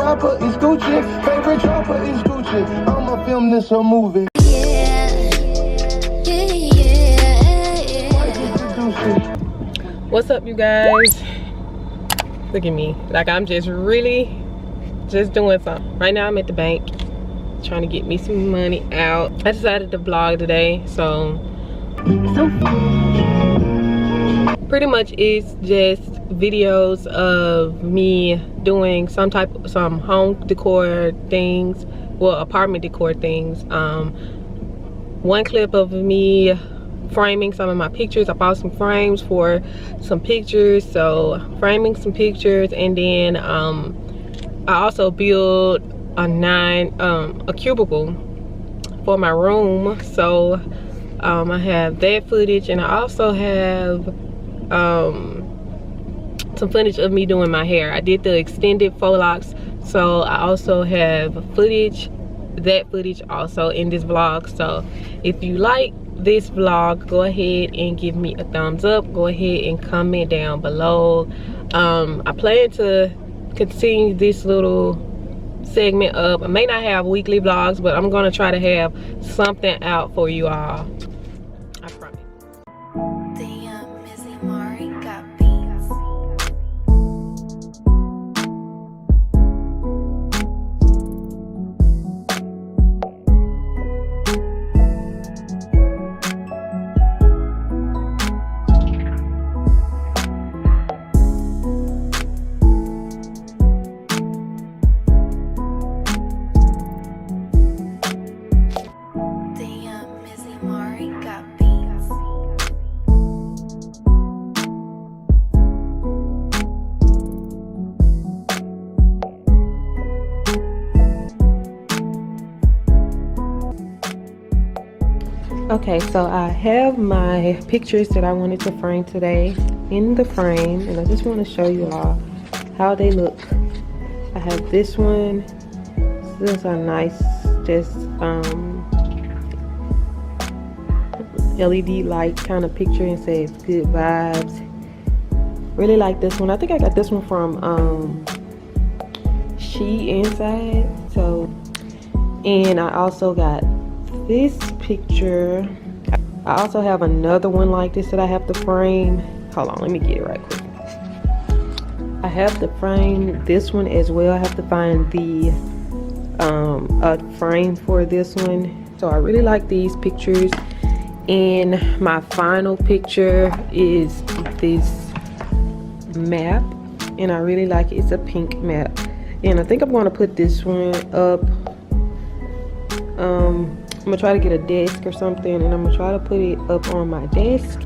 chopper is Gucci. Favorite chopper is Gucci. I'ma film this a movie. What's up, you guys? Look at me, like I'm just really just doing something. Right now I'm at the bank trying to get me some money out. I decided to vlog today, so pretty much it's just videos of me doing some home decor things, well, apartment decor things. One clip of me framing some of my pictures. I bought some frames for some pictures, so framing some pictures, and then I also built a cubicle for my room, so I have that footage, and I also have some footage of me doing my hair. I did the extended faux locks, so I also have that footage also in this vlog. So if you like this vlog, go ahead and give me a thumbs up. Go ahead and comment down below. I plan to continue this little segment up. I may not have weekly vlogs, but I'm gonna try to have something out for you all. I promise. Okay, so I have my pictures that I wanted to frame today in the frame, and I just want to show you all how they look. I have this one. This is a nice, just LED light kind of picture, and says good vibes. Really like this one. I think I got this one from She Inside. So, and I also got this picture. I also have another one like this that I have to frame. Hold on, let me get it right quick. I have to frame this one as well. I have to find the a frame for this one. So I really like these pictures. And my final picture is this map, and I really like it. It's a pink map, and I think I'm going to put this one up. I'm gonna try to get a desk or something, and I'm gonna try to put it up on my desk.